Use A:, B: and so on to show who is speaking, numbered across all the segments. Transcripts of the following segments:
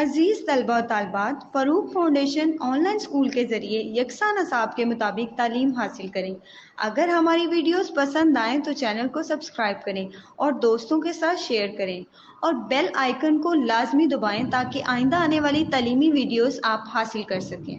A: अजीज़ तलबा और तालबात, Farooq foundation online school के ज़रिए यकसा नसाब के मुताबिक तालीम हासिल करें। अगर हमारी वीडियोस पसंद आएँ तो चैनल को सब्सक्राइब करें और दोस्तों के साथ शेयर करें और बेल आइकन को लाजमी दबाएं ताकि आइंदा आने वाली तालीमी वीडियोस आप हासिल कर सकें।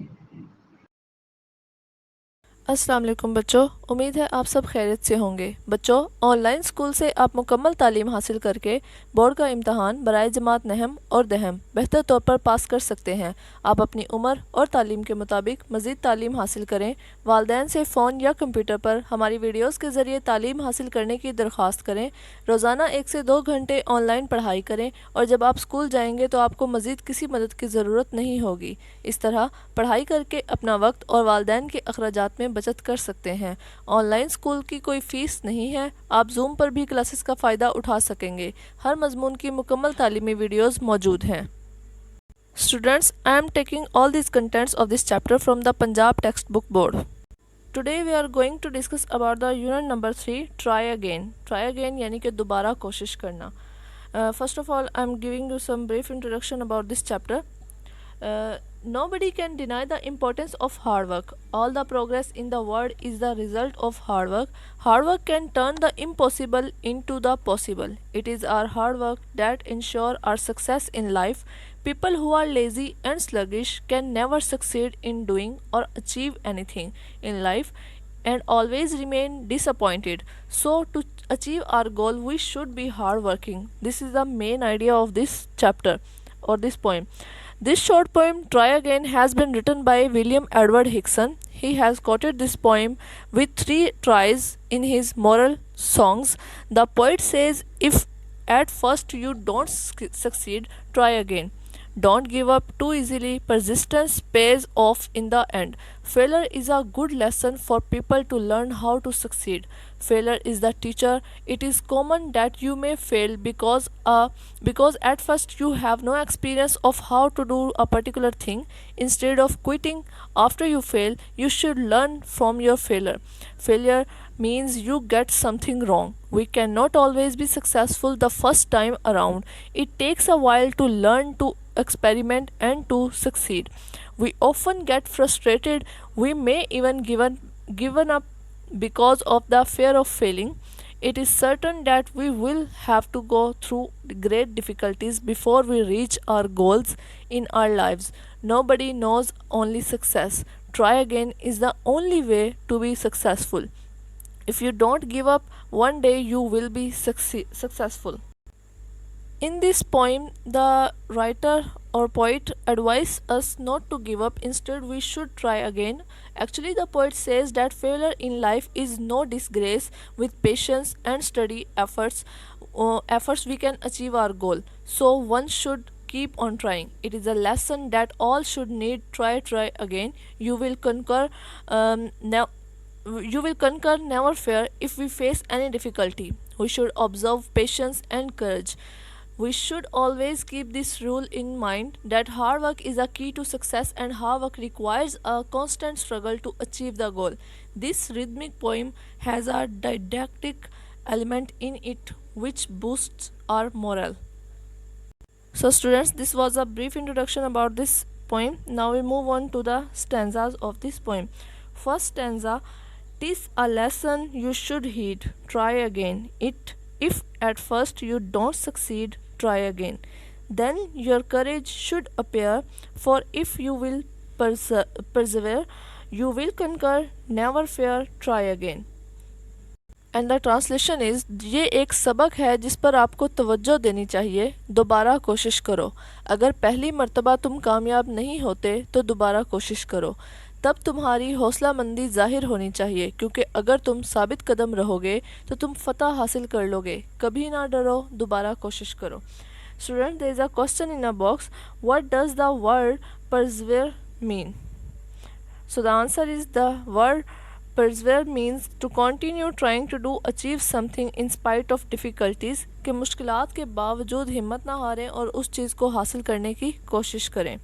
B: अस्सलाम वालेकुम बच्चों, उम्मीद है आप सब खैरियत से होंगे। बच्चों, ऑनलाइन स्कूल से आप मुकम्मल तालीम हासिल करके बोर्ड का इम्तहान बराए जमात नहम और दहम बेहतर तौर पर पास कर सकते हैं। आप अपनी उम्र और तालीम के मुताबिक मज़ीद तालीम हासिल करें। वालिदैन से फ़ोन या कंप्यूटर पर हमारी वीडियोज़ के ज़रिए तालीम हासिल करने की दरख्वास्त करें। रोज़ाना 1 से 2 घंटे ऑनलाइन पढ़ाई करें और जब आप स्कूल जाएंगे तो आपको मज़ीद किसी मदद की ज़रूरत नहीं होगी। इस तरह पढ़ाई करके अपना वक्त और वालिदैन के अखराजात में बचत कर सकते हैं। ऑनलाइन स्कूल की कोई फ़ीस नहीं है। आप जूम पर भी क्लासेस का फ़ायदा उठा सकेंगे। हर मजमून की मुकम्मल तालीमी वीडियोज़ मौजूद हैं। Students, I am taking all these contents of this chapter from the Punjab textbook board. Today we are going to discuss about the unit number 3, try again. Try again यानी कि दोबारा कोशिश करना. First of all, I am giving you some brief introduction about this chapter. Nobody can deny the importance of hard work. All the progress in the world is the result of hard work. Hard work can turn the impossible into the possible. It is our hard work that ensure our success in life. People who are lazy and sluggish can never succeed in doing or achieve anything in life and always remain disappointed. So to achieve our goal we should be hardworking. This is the main idea of this chapter or this poem. This short poem, Try Again, has been written by William Edward Hickson. He has quoted this poem with 3 tries in his moral songs. The poet says, if at first you don't succeed, try again. Don't give up too easily. Persistence pays off in the end. Failure is a good lesson for people to learn how to succeed. Failure is the teacher. It is common that you may fail because at first you have no experience of how to do a particular thing. Instead of quitting after you fail, you should learn from your failure. Failure means you get something wrong. We cannot always be successful the first time around. It takes a while to learn, to experiment, and to succeed. We often get frustrated. We may even given up because of the fear of failing. It is certain that we will have to go through great difficulties before we reach our goals in our lives. Nobody knows only success. Try again is the only way to be successful. If you don't give up, one day you will be successful. In this poem, the writer or poet advises us not to give up. Instead, we should try again. Actually, the poet says that failure in life is no disgrace. With patience and steady efforts we can achieve our goal. So one should keep on trying. It is a lesson that all should need. Try again. You will conquer. You will conquer, never fear. If we face any difficulty, we should observe patience and courage. We should always keep this rule in mind that hard work is a key to success and hard work requires a constant struggle to achieve the goal. This rhythmic poem has a didactic element in it which boosts our morale. So students, this was a brief introduction about this poem. Now we move on to the stanzas of this poem. First stanza, "'Tis a lesson you should heed, try again. If at first you don't succeed, try again. Then your courage should appear, for if you will persevere, you will conquer, never fear, try again." And the translation is, ये एक सबक है जिस पर आपको तवज्जो देनी चाहिए। दोबारा कोशिश करो। अगर पहली मर्तबा तुम कामयाब नहीं होते तो दोबारा कोशिश करो। तब तुम्हारी हौसला मंदी ज़ाहिर होनी चाहिए, क्योंकि अगर तुम साबित कदम रहोगे तो तुम फ़तह हासिल कर लोगे। कभी ना डरो, दोबारा कोशिश करो। Student, there is a question in a box, what does the word persevere mean? So the answer is, the word persevere means to continue trying to do achieve something in spite of difficulties, कि मुश्किलात के बावजूद हिम्मत ना हारें और उस चीज़ को हासिल करने की कोशिश करें।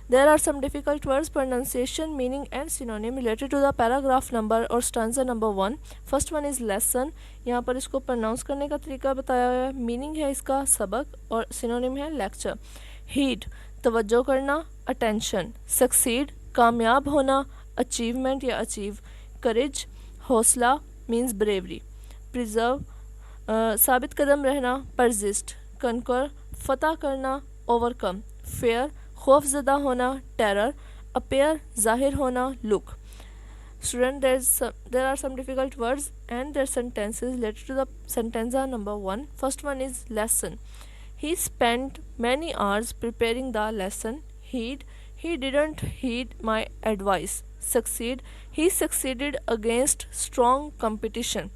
B: There are some difficult words, pronunciation, meaning and synonym related to the paragraph number और stanza number 1. First one is lesson. यहाँ पर इसको pronounce करने का तरीका बताया है। Meaning है इसका सबक और synonym है lecture. Heed, तवज्जो करना, अटेंशन, सक्सीड, कामयाब होना, अचीवमेंट या अचीव, करेज, हौसला मीन्स ब्रेवरी, प्रिजर्व, साबित कदम रहना, परजिस्ट, कनकर, फतह करना, ओवरकम, फेयर, खौफजदा होना, टेरर, अपेयर, जाहिर होना, look. Student, there are some difficult words and their sentences related to the sentenza number 1. First one is lesson. He spent many hours preparing the lesson. He didn't heed my advice. Succeed. He succeeded against strong competition.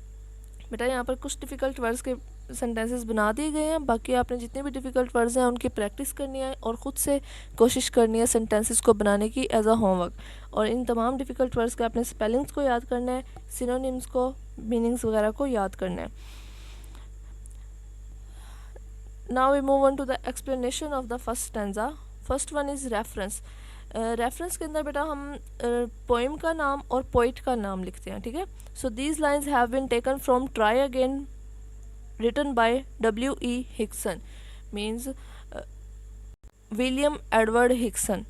B: बेटा यहाँ पर कुछ difficult words के sentences बना दिए गए हैं. बाकी आपने जितने भी डिफ़िकल्ट वर्ड्स हैं उनकी प्रैक्टिस करनी है और ख़ुद से कोशिश करनी है सेंटेंसेस को बनाने की एज अ होमवर्क. और इन तमाम डिफ़िकल्ट वर्ड्स के आपने स्पेलिंग्स को याद करना है, सिनोनिम्स को, मीनिंग्स वगैरह को याद करना है. Now we move on to the explanation of the first stanza. First one is reference. Reference के अंदर बेटा हम पोइम का नाम और पोइट का नाम लिखते हैं. ठीक है. So these lines have been taken from try again written by W.E. Hickson, means William Edward Hickson.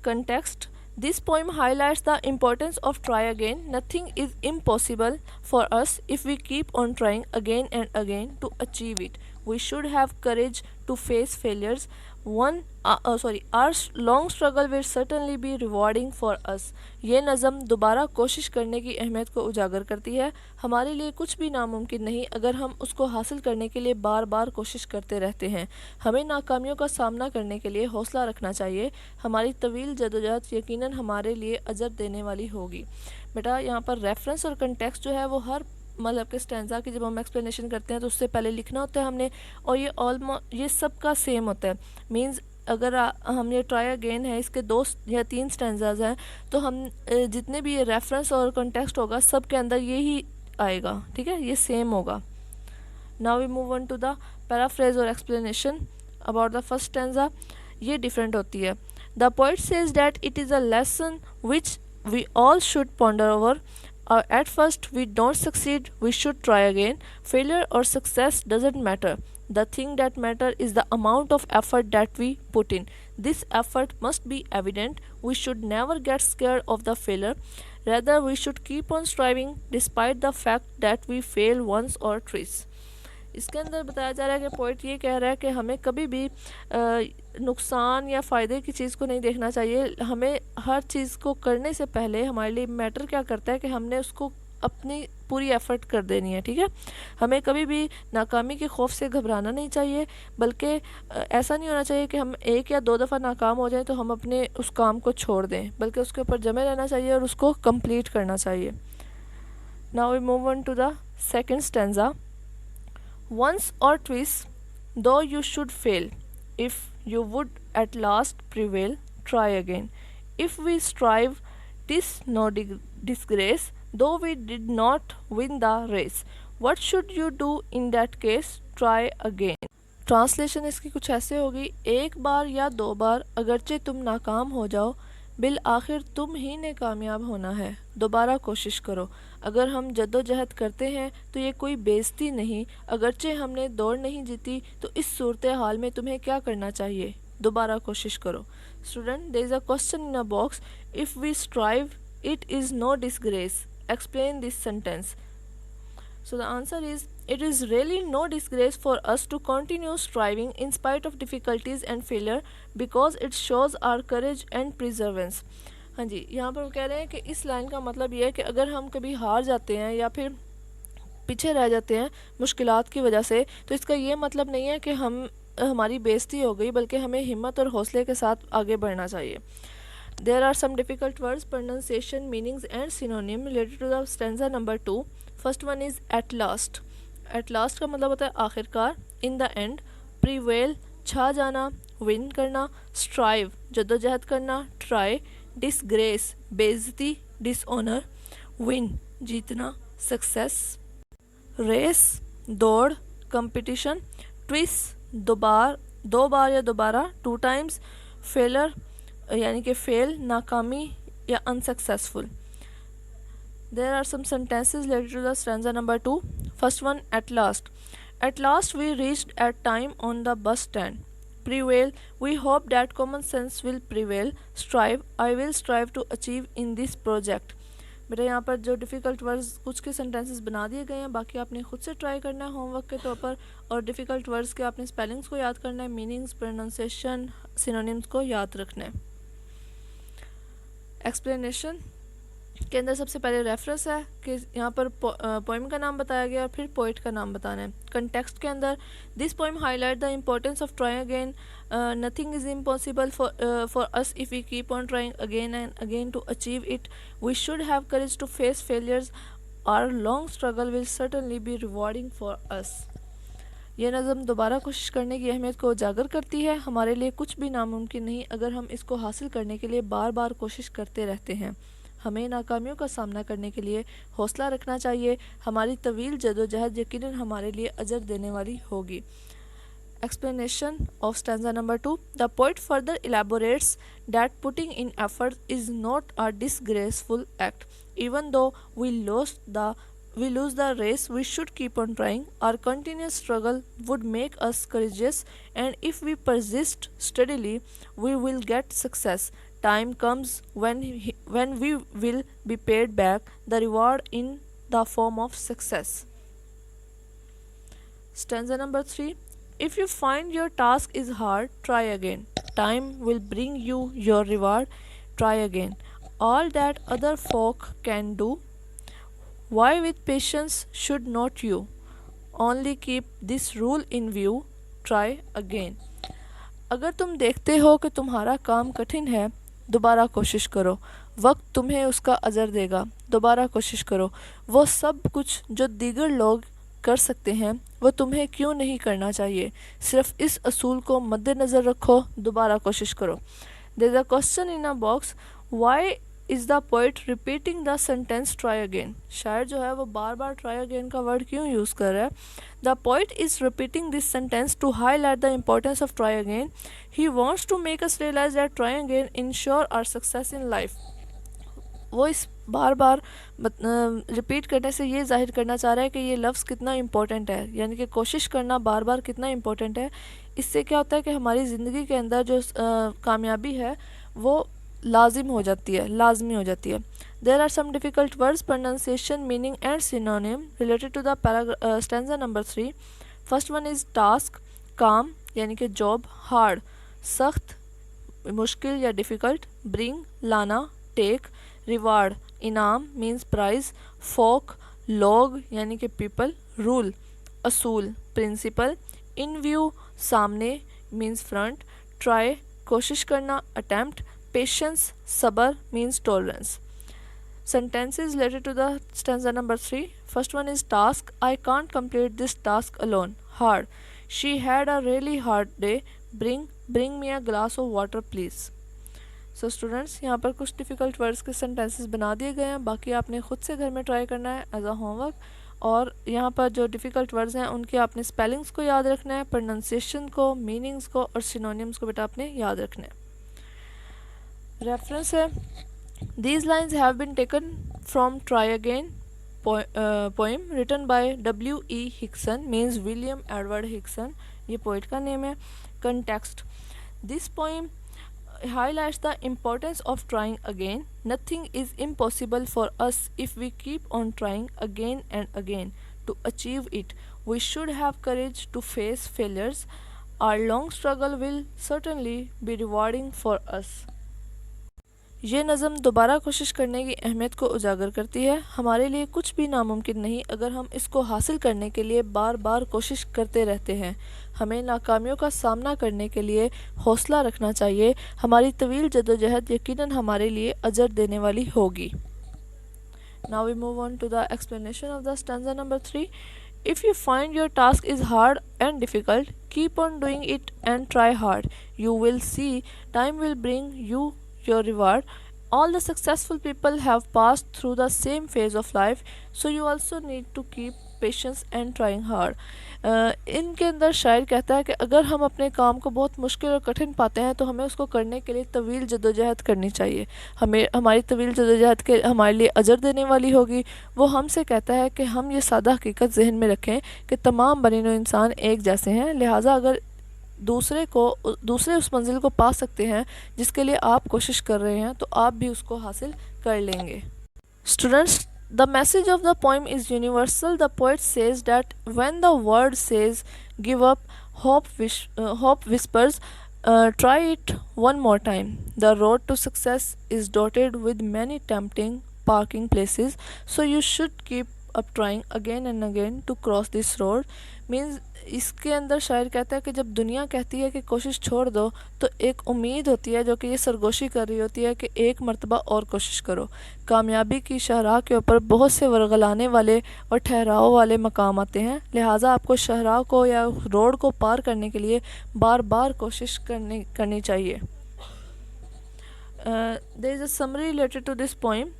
B: Context: this poem highlights the importance of try again. Nothing is impossible for us if we keep on trying again and again to achieve it. We should have courage to face failures. Our long struggle will certainly be rewarding for us. ये नज़म दोबारा कोशिश करने की अहमियत को उजागर करती है. हमारे लिए कुछ भी नामुमकिन नहीं अगर हम उसको हासिल करने के लिए बार बार कोशिश करते रहते हैं. हमें नाकामियों का सामना करने के लिए हौसला रखना चाहिए. हमारी तवील जदोजहद यकीनन हमारे लिए अजर देने वाली होगी. बेटा यहाँ पर रेफरेंस और कंटेक्स्ट जो है वो हर मतलब के स्टैंजा की जब हम एक्सप्लेनेशन करते हैं तो उससे पहले लिखना होता है हमने. और ये सब का सेम होता है. मींस अगर हम ये ट्राई अगेन है इसके 2 या 3 स्टैंजाज हैं तो हम जितने भी ये रेफरेंस और कॉन्टेक्स्ट होगा सब के अंदर ये ही आएगा. ठीक है, ये सेम होगा. Now we move on to the paraphrase और explanation about the first stanza. ये डिफरेंट होती है. The poet says that it is a lesson which we all should ponder over. At first we don't succeed, we should try again. Failure or success doesn't matter. The thing that matters is the amount of effort that we put in. This effort must be evident. We should never get scared of the failure. Rather, we should keep on striving despite the fact that we fail once or twice. इसके अंदर बताया जा रहा है कि poet ये कह रहा है कि हमें कभी भी नुकसान या फ़ायदे की चीज़ को नहीं देखना चाहिए. हमें हर चीज़ को करने से पहले हमारे लिए मैटर क्या करता है कि हमने उसको अपनी पूरी एफ़र्ट कर देनी है. ठीक है. हमें कभी भी नाकामी के खौफ से घबराना नहीं चाहिए, बल्कि ऐसा नहीं होना चाहिए कि हम 1 या 2 दफ़ा नाकाम हो जाएं तो हम अपने उस काम को छोड़ दें, बल्कि उसके ऊपर जमे रहना चाहिए और उसको कंप्लीट करना चाहिए. Now we move on to the second stanza. Once or twice, though you should fail, if you would at last prevail, try again. If we strive, 'tis no disgrace, though we did not win the race. What should you do in that case? Try again. Translation इसकी कुछ ऐसे होगी. एक बार या 2 बार अगरचे तुम नाकाम हो जाओ, बिल आखिर तुम ही ने कामयाब होना है. दोबारा कोशिश करो. अगर हम जद्दोजहद करते हैं तो ये कोई बेइज्जती नहीं. अगरचे हमने दौड़ नहीं जीती तो इस सूरत हाल में तुम्हें क्या करना चाहिए? दोबारा कोशिश करो. Student, there is a question in a box. If we strive, it is no disgrace. Explain this sentence. So the answer is, it is really no disgrace for us to continue striving in spite of difficulties and failure because it shows our courage and perseverance. हाँ जी, यहाँ पर वो कह रहे हैं कि इस line का मतलब ये है कि अगर हम कभी हार जाते हैं या फिर पीछे रह जाते हैं मुश्किलात की वजह से, तो इसका ये मतलब नहीं है कि हमारी बेइज्जती हो गई, बल्कि हमें हिम्मत और हौसले के साथ आगे बढ़ना चाहिए. There are some difficult words, pronunciation, meanings and synonym related to the stanza number 2. First one is at last. At last का मतलब होता है आखिरकार. In the end. Prevail छा जाना, win करना. Strive जद्दोजहद करना. Try disgrace बेइज्जती, dishonor. Win जीतना, success. Race दौड़, competition. Twist दो बार या दोबारा, 2 times. Failure यानी कि फेल, नाकामी या unsuccessful. There are some sentences related to the stanza number 2. First one, at last. At last we reached at time on the bus stand. prevail. We hope that common sense will prevail. Strive. I will strive to achieve in this project. बेटा यहाँ पर जो difficult words कुछ के sentences बना दिए गए हैं, बाकी आपने खुद से ट्राई करना है होमवर्क के तौर पर, और डिफ़िकल्ट वर्ड्स के आपने स्पेलिंग्स को याद करना है, मीनिंग्स, प्रोनाउंसिएशन, सिनोनिम्स को याद रखना है। एक्सप्लेनेशन के अंदर सबसे पहले रेफरेंस है कि यहाँ पर पोइम का नाम बताया गया और फिर पोइट का नाम बताना है। कंटेक्स्ट के अंदर this poem highlight the importance of trying again, nothing is impossible for us if we keep on trying again and again to achieve it, we should have courage to face failures, our long struggle will certainly be rewarding for us. यह नज़म दोबारा कोशिश करने की अहमियत को उजागर करती है। हमारे लिए कुछ भी नामुमकिन नहीं अगर हम इसको हासिल करने के लिए बार बार कोशिश करते रहते हैं। हमें नाकामियों का सामना करने के लिए हौसला रखना चाहिए। हमारी तवील जदोजहद यकीनन हमारे लिए अजर देने वाली होगी। Explanation of stanza number 2. The poet further elaborates that putting in effort is not a disgraceful act. Even though we lose the race, we should keep on trying. Our continuous struggle would make us courageous, and if we persist steadily, we will get success. Time comes when we will be paid back the reward in the form of success. Stanza number 3. If you find your task is hard, try again. Time will bring you your reward. Try again. All that other folk can do, why with patience should not you? Only keep this rule in view. Try again. अगर तुम देखते हो कि तुम्हारा काम कठिन है, दोबारा कोशिश करो। वक्त तुम्हें उसका अजर देगा। दोबारा कोशिश करो। वो सब कुछ जो दीगर लोग कर सकते हैं वो तुम्हें क्यों नहीं करना चाहिए। सिर्फ इस असूल को मद्देनज़र रखो, दोबारा कोशिश करो। There is a question in a box, why is the poet repeating the sentence try again. शायर जो है वो बार बार ट्राई अगेन का वर्ड क्यों यूज़ कर रहा है। The poet is repeating this sentence to highlight the importance of try again. He wants to make us realize that try again ensure our success in life. वो इस बार बार repeat करने से ये जाहिर करना चाह रहा है कि ये लफ्ज़ कितना इम्पोर्टेंट है, यानी कि कोशिश करना बार बार कितना इम्पोर्टेंट है। इससे क्या होता है कि हमारी ज़िंदगी के अंदर जो कामयाबी है वो लाजिम हो जाती है, लाजमी हो जाती है। There are some difficult words, pronunciation, meaning and synonym related to the stanza number 3। First one is task, काम यानी कि जॉब, हार्ड सख्त, मुश्किल या डिफ़िकल्ट, ब्रिंग लाना, टेक रिवार्ड इनाम मीन्स प्राइज, फोक लोग यानी कि पीपल, रूल असूल प्रिंसिपल, इन व्यू सामने मीन्स फ्रंट, ट्राई कोशिश करना अटैम्प्ट, पेशेंस सबर means tolerance. sentences related to the stanza number 3. First one is task. I can't complete this task alone. Hard. She had a really hard day. Bring me a glass of water please. So students यहाँ पर कुछ difficult words के sentences बना दिए गए हैं, बाकी आपने ख़ुद से घर में ट्राई करना है एज अ होमवर्क। और यहाँ पर जो डिफ़िकल्ट वर्ड्स हैं उनके आपने स्पेलिंग्स को याद रखना है, प्रोनाउंसिएशन को, मीनिंग्स को और सिनोनिम्स को बेटा आपने याद रखना है। रेफरेंस है, these lines have been taken from try again poem written by W.E. Hickson means William Edward Hickson, ये पोइट का नेम है। Context, this poem highlights the importance of trying again. Nothing is impossible for us if we keep on trying again and again to achieve it. We should have courage to face failures. Our long struggle will certainly be rewarding for us. ये नज़म दोबारा कोशिश करने की अहमियत को उजागर करती है। हमारे लिए कुछ भी नामुमकिन नहीं अगर हम इसको हासिल करने के लिए बार बार कोशिश करते रहते हैं। हमें नाकामियों का सामना करने के लिए हौसला रखना चाहिए। हमारी तवील जदोजहद यकीनन हमारे लिए अजर देने वाली होगी। Now we move on to the explanation of the stanza number 3. If you find your task is hard and difficult, keep on doing it and try hard. You will see time will bring you your reward. All the successful people have passed through the same phase of life, so you also need to keep patience and trying hard. इनके अंदर शायर कहता है कि अगर हम अपने काम को बहुत मुश्किल और कठिन पाते हैं तो हमें उसको करने के लिए तवील जदोजहद करनी चाहिए। हमें हमारी तवील जदोजहद के हमारे लिए अजर देने वाली होगी। वो हमसे कहता है कि हम ये सादा हकीकत जहन में रखें कि तमाम बने हुए इंसान एक जैसे हैं, लिहाजा अगर दूसरे उस मंजिल को पा सकते हैं जिसके लिए आप कोशिश कर रहे हैं, तो आप भी उसको हासिल कर लेंगे। Students, the message of the poem is universal. The poet says that when the world says give up, hope whispers, try it one more time. The road to success is dotted with many tempting parking places, so you should keep up trying again and again to cross this road. Means इसके अंदर शायर कहता है कि जब दुनिया कहती है कि कोशिश छोड़ दो, तो एक उम्मीद होती है जो कि ये सरगोशी कर रही होती है कि एक मर्तबा और कोशिश करो। कामयाबी की शाहराह के ऊपर बहुत से वरगलाने वाले और ठहराव वाले मकाम आते हैं, लिहाजा आपको शाहराह को या रोड को पार करने के लिए बार बार कोशिश करनी चाहिए। There is a summary related to this poem.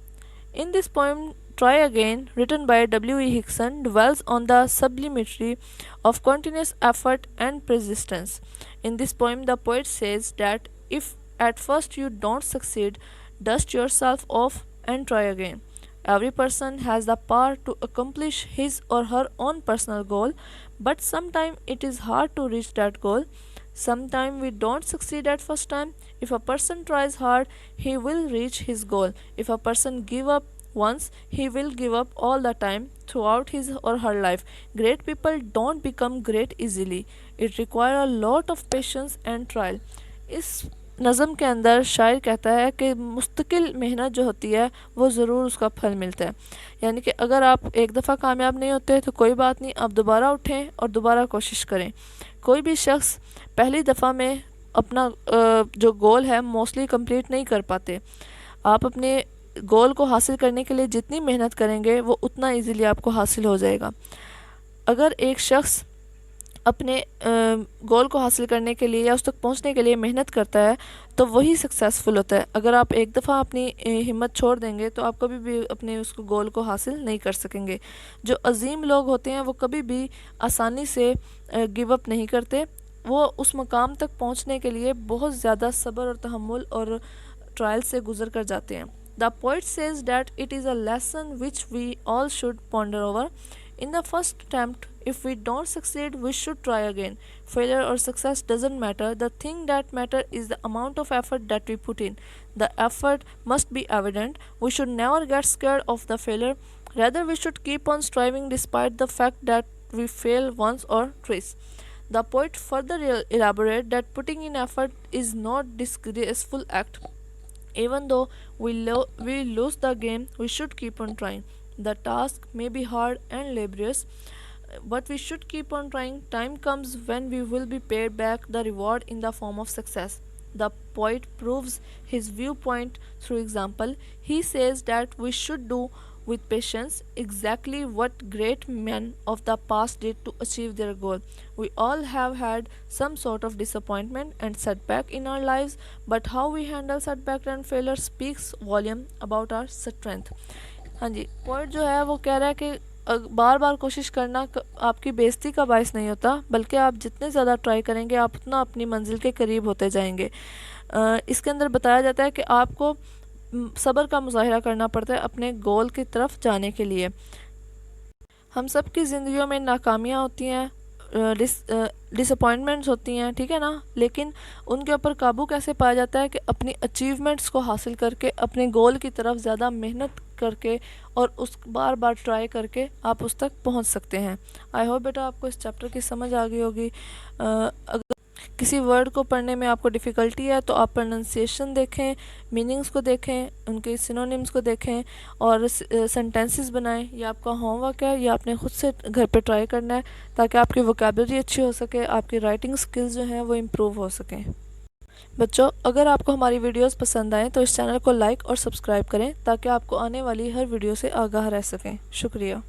B: In this poem, Try Again, written by W.E. Hickson, dwells on the sublimity of continuous effort and persistence. In this poem, the poet says that if at first you don't succeed, dust yourself off and try again. Every person has the power to accomplish his or her own personal goal, but sometimes it is hard to reach that goal. Sometimes we don't succeed at first time. If a person tries hard, he will reach his goal. If a person give up once, he will give up all the time throughout his or her life. Great people don't become great easily. It requires a lot of patience and trial. इस नज़म के अंदर शायर कहता है कि मुस्तकिल मेहनत जो होती है वो ज़रूर उसका फल मिलता है। यानी कि अगर आप एक दफ़ा कामयाब नहीं होते तो कोई बात नहीं, आप दोबारा उठें और दोबारा कोशिश करें। कोई भी शख्स पहली दफ़ा में अपना जो गोल है मोस्टली कंप्लीट नहीं कर पाते। आप अपने गोल को हासिल करने के लिए जितनी मेहनत करेंगे वो उतना इजीली आपको हासिल हो जाएगा। अगर एक शख्स अपने गोल को हासिल करने के लिए या उस तक पहुंचने के लिए मेहनत करता है तो वही सक्सेसफुल होता है। अगर आप एक दफ़ा अपनी हिम्मत छोड़ देंगे तो आप कभी भी अपने उस गोल को हासिल नहीं कर सकेंगे। जो अजीम लोग होते हैं वो कभी भी आसानी से गिव अप नहीं करते, वो उस मकाम तक पहुंचने के लिए बहुत ज़्यादा सब्र और तहम्मुल और ट्रायल से गुजर कर जाते हैं। The poet says that it is a lesson which we all should ponder over. In the first attempt, if we don't succeed, we should try again. Failure or success doesn't matter. The thing that matters is the amount of effort that we put in. The effort must be evident. We should never get scared of the failure. Rather, we should keep on striving despite the fact that we fail once or twice. The poet further elaborates that putting in effort is not disgraceful act. Even though we lose the game, we should keep on trying. The task may be hard and laborious, but we should keep on trying. Time comes when we will be paid back the reward in the form of success. The poet proves his viewpoint through example. He says that we should do with patience exactly what great men of the past did to achieve their goal. We all have had some sort of disappointment and setback in our lives, but how we handle setback and failure speaks volume about our strength. हाँ जी, point जो है वो कह रहा है कि बार बार कोशिश करना आपकी बेइज्जती का बायस नहीं होता, बल्कि आप जितने ज़्यादा ट्राई करेंगे आप उतना अपनी मंजिल के करीब होते जाएंगे। इसके अंदर बताया जाता है कि आपको सब्र का मुजाहिरा करना पड़ता है अपने गोल की तरफ जाने के लिए। हम सब की ज़िंदगियों में नाकामियाँ होती हैं, डिसअपॉइंटमेंट्स होती हैं, ठीक है ना, लेकिन उनके ऊपर काबू कैसे पाया जाता है कि अपनी अचीवमेंट्स को हासिल करके अपने गोल की तरफ ज़्यादा मेहनत करके और उस बार बार ट्राई करके आप उस तक पहुंच सकते हैं। आई होप बेटा आपको इस चैप्टर की समझ आ गई होगी। अगर किसी वर्ड को पढ़ने में आपको डिफ़िकल्टी है तो आप प्रोनाउंसिएशन देखें, मीनिंग्स को देखें, उनके सिनोनिम्स को देखें और सेंटेंसेस बनाएं। ये आपका होमवर्क है, ये आपने खुद से घर पे ट्राई करना है ताकि आपकी वोकैबुलरी अच्छी हो सके, आपकी राइटिंग स्किल्स जो हैं वो इम्प्रूव हो सकें। बच्चों, अगर आपको हमारी वीडियोस पसंद आएँ तो इस चैनल को लाइक और सब्सक्राइब करें ताकि आपको आने वाली हर वीडियो से आगाह रह सकें। शुक्रिया।